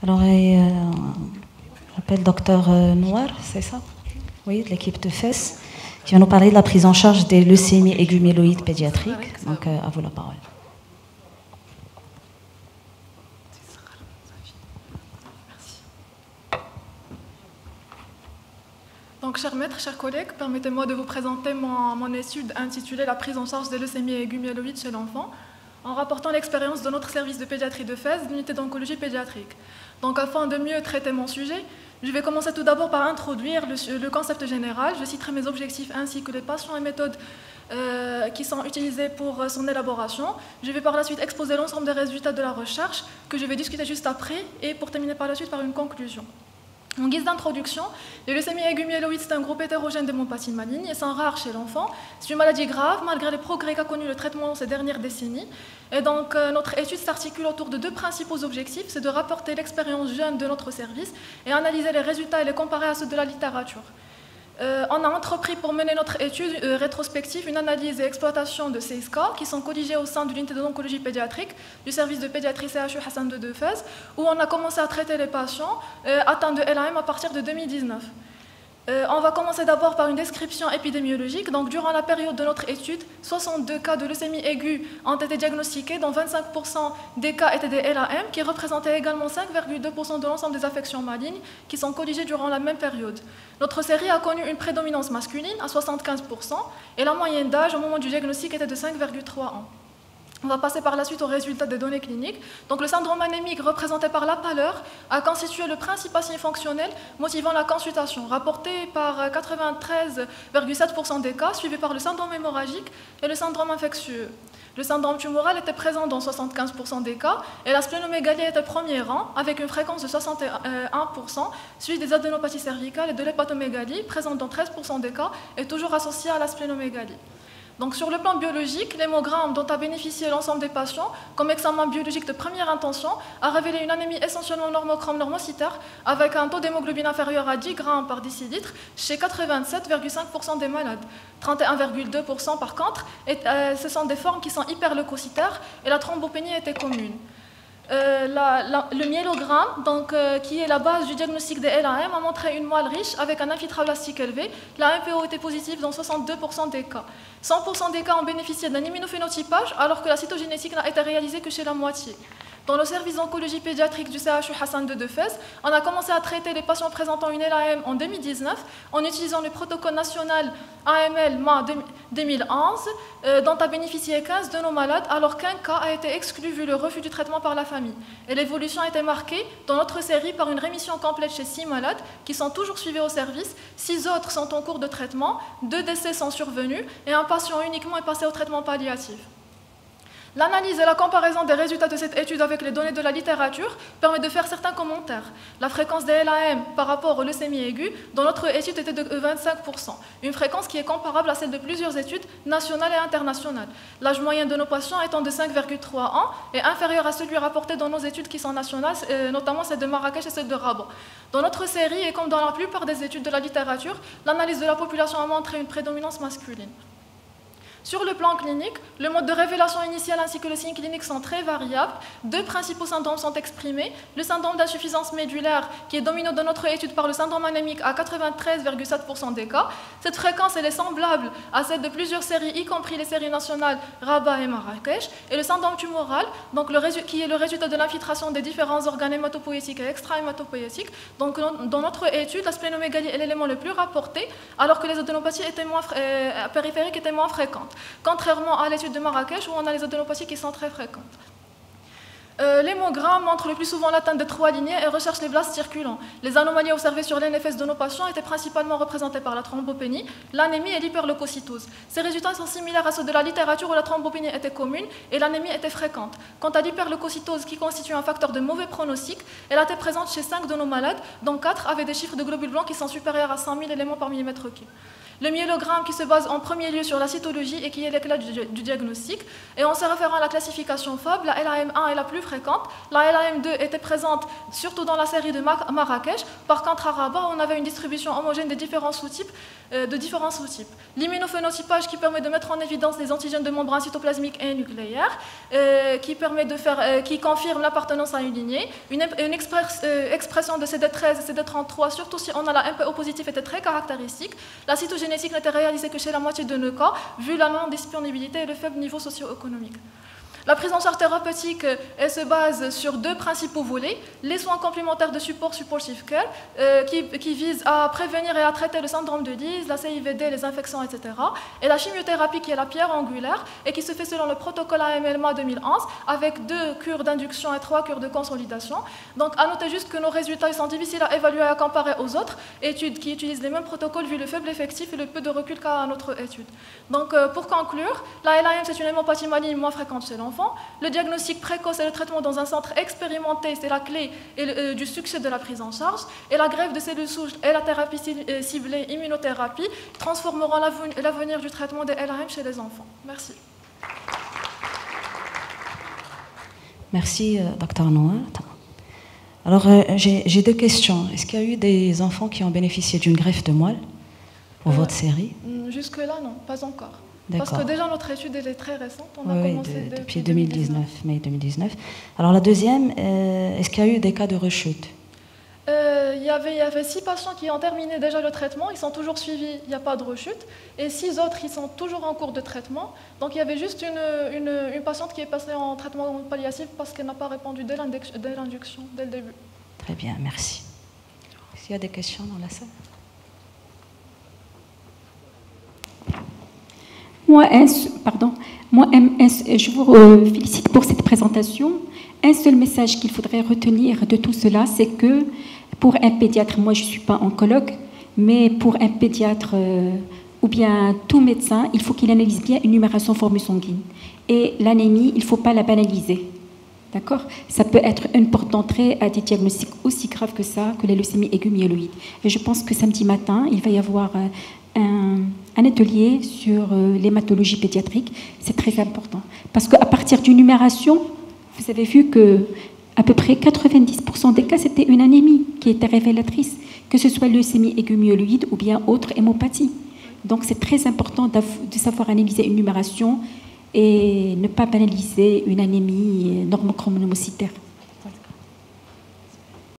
Alors, j'appelle docteur Noir, c'est ça? Oui, de l'équipe de FES, qui va nous parler de la prise en charge des leucémies aiguës myéloïdes pédiatriques. Donc, à vous la parole. Donc, chers maîtres, chers collègues, permettez-moi de vous présenter mon étude intitulée « La prise en charge des leucémies aiguës myéloïdes chez l'enfant » en rapportant l'expérience de notre service de pédiatrie de FES, l'unité d'oncologie pédiatrique. Donc, afin de mieux traiter mon sujet, je vais commencer tout d'abord par introduire le concept général. Je citerai mes objectifs ainsi que les patients et méthodes qui sont utilisés pour son élaboration. Je vais par la suite exposer l'ensemble des résultats de la recherche que je vais discuter juste après et pour terminer par la suite par une conclusion. En guise d'introduction, les leucémies aiguës myéloïdes, c'est un groupe hétérogène d'hémopathie maligne et sont rares chez l'enfant. C'est une maladie grave malgré les progrès qu'a connu le traitement ces dernières décennies. Et donc, notre étude s'articule autour de deux principaux objectifs, c'est de rapporter l'expérience jeune de notre service et analyser les résultats et les comparer à ceux de la littérature. On a entrepris pour mener notre étude rétrospective une analyse et exploitation de 16 cas qui sont colligés au sein de l'unité d'oncologie pédiatrique du service de pédiatrie CHU Hassan II de Fès, où on a commencé à traiter les patients atteints de LAM à partir de 2019. On va commencer d'abord par une description épidémiologique. Donc, durant la période de notre étude, 62 cas de leucémie aiguë ont été diagnostiqués, dont 25% des cas étaient des LAM, qui représentaient également 5,2% de l'ensemble des affections malignes qui sont colligées durant la même période. Notre série a connu une prédominance masculine à 75% et la moyenne d'âge au moment du diagnostic était de 5,3 ans. On va passer par la suite aux résultats des données cliniques. Donc, le syndrome anémique représenté par la pâleur a constitué le principal signe fonctionnel motivant la consultation, rapporté par 93,7% des cas, suivi par le syndrome hémorragique et le syndrome infectieux. Le syndrome tumoral était présent dans 75% des cas et la splénomégalie était premier rang avec une fréquence de 61%, suivi des adénopathies cervicales et de l'hépatomégalie, présente dans 13% des cas et toujours associée à la splénomégalie. Donc, sur le plan biologique, l'hémogramme dont a bénéficié l'ensemble des patients comme examen biologique de première intention a révélé une anémie essentiellement normochrome normocytaire avec un taux d'hémoglobine inférieur à 10 grammes par décilitre chez 87,5% des malades. 31,2% par contre, ce sont des formes qui sont hyperleucocytaires et la thrombopénie était commune. Le myélogramme, donc, qui est la base du diagnostic des LAM, a montré une moelle riche avec un infiltrablastique élevé. La MPO était positive dans 62% des cas. 100% des cas ont bénéficié d'un immunophénotypage, alors que la cytogénétique n'a été réalisée que chez la moitié. Dans le service d'oncologie pédiatrique du CHU Hassan II de Fès, on a commencé à traiter les patients présentant une LAM en 2019 en utilisant le protocole national AML-MA 2011, dont a bénéficié 15 de nos malades, alors qu'un cas a été exclu vu le refus du traitement par la famille. Et l'évolution a été marquée dans notre série par une rémission complète chez 6 malades qui sont toujours suivis au service, 6 autres sont en cours de traitement, 2 décès sont survenus et un patient uniquement est passé au traitement palliatif. L'analyse et la comparaison des résultats de cette étude avec les données de la littérature permet de faire certains commentaires. La fréquence des LAM par rapport aux leucémies aiguës dans notre étude était de 25%, une fréquence qui est comparable à celle de plusieurs études nationales et internationales. L'âge moyen de nos patients étant de 5,3 ans et inférieur à celui rapporté dans nos études qui sont nationales, notamment celle de Marrakech et celle de Rabat. Dans notre série, et comme dans la plupart des études de la littérature, l'analyse de la population a montré une prédominance masculine. Sur le plan clinique, le mode de révélation initial ainsi que le signe clinique sont très variables. Deux principaux syndromes sont exprimés. Le syndrome d'insuffisance médulaire, qui est dominé dans notre étude par le syndrome anémique à 93,7% des cas. Cette fréquence elle est semblable à celle de plusieurs séries, y compris les séries nationales Rabat et Marrakech. Et le syndrome tumoral, donc qui est le résultat de l'infiltration des différents organes hématopoïétiques et extra-hématopoïétiques. Donc, dans notre étude, la splénomégalie est l'élément le plus rapporté, alors que les adénopathies périphériques étaient moins fréquentes. Contrairement à l'étude de Marrakech où on a les adénopathies qui sont très fréquentes. L'hémogramme montre le plus souvent l'atteinte des 3 lignées et recherche les blastes circulants. Les anomalies observées sur l'NFS de nos patients étaient principalement représentées par la thrombopénie, l'anémie et l'hyperleucocytose. Ces résultats sont similaires à ceux de la littérature où la thrombopénie était commune et l'anémie était fréquente. Quant à l'hyperleucocytose, qui constitue un facteur de mauvais pronostic, elle était présente chez 5 de nos malades, dont 4 avaient des chiffres de globules blancs qui sont supérieurs à 100 000 éléments par millimètre cube. Le myélogramme qui se base en premier lieu sur la cytologie et qui est l'éclat du diagnostic. Et en se référant à la classification FAB, la LAM1 est la plus fréquente. La LAM2 était présente surtout dans la série de Marrakech. Par contre, à Rabat, on avait une distribution homogène des différents sous-types. L'immunophénotypage qui permet de mettre en évidence les antigènes de membrane cytoplasmique et nucléaire, qui confirme l'appartenance à une lignée. Une expression de CD13 et CD33, surtout si on a la MPO positif, était très caractéristique. La cytogénétique n'était réalisée que chez la moitié de nos cas, vu la non-disponibilité et le faible niveau socio-économique. La prise en charge thérapeutique elle se base sur deux principaux volets. Les soins complémentaires de support supportive care, qui visent à prévenir et à traiter le syndrome de Lise, la CIVD, les infections, etc. Et la chimiothérapie qui est la pierre angulaire et qui se fait selon le protocole AMLMA 2011 avec 2 cures d'induction et 3 cures de consolidation. Donc à noter juste que nos résultats ils sont difficiles à évaluer et à comparer aux autres études qui utilisent les mêmes protocoles vu le faible effectif et le peu de recul qu'a notre étude. Donc pour conclure, la LAM c'est une hémopathie maligne moins fréquente chez l'enfant. Le diagnostic précoce et le traitement dans un centre expérimenté, c'est la clé du succès de la prise en charge. Et la greffe de cellules souches et la thérapie ciblée, immunothérapie, transformeront l'avenir du traitement des LAM chez les enfants. Merci. Merci, Dr Noir. Alors, j'ai 2 questions. Est-ce qu'il y a eu des enfants qui ont bénéficié d'une greffe de moelle pour votre série? Jusque-là, non, pas encore. Parce que déjà, notre étude elle est très récente. On a commencé depuis 2019, mai 2019. Alors, la deuxième, est-ce qu'il y a eu des cas de rechute? Il y avait 6 patients qui ont terminé déjà le traitement, ils sont toujours suivis, il n'y a pas de rechute. Et 6 autres, ils sont toujours en cours de traitement. Donc, il y avait juste une patiente qui est passée en traitement palliatif parce qu'elle n'a pas répondu dès l'induction, dès le début. Très bien, merci. Est-ce qu'il y a des questions dans la salle? Moi, je vous félicite pour cette présentation. Un seul message qu'il faudrait retenir de tout cela, c'est que pour un pédiatre, moi je ne suis pas oncologue, mais pour un pédiatre ou bien tout médecin, il faut qu'il analyse bien une numération formule sanguine. Et l'anémie, il ne faut pas la banaliser. D'accord? Ça peut être une porte d'entrée à des diagnostics aussi graves que ça, que la leucémie aiguë myéloïde. Et je pense que samedi matin, il va y avoir un atelier sur l'hématologie pédiatrique. C'est très important. Parce qu'à partir d'une numération, vous avez vu qu'à peu près 90% des cas, c'était une anémie qui était révélatrice, que ce soit leucémie aiguë myéloïde ou bien autre hémopathie. Donc c'est très important de savoir analyser une numération et ne pas banaliser une anémie normochromocytaire.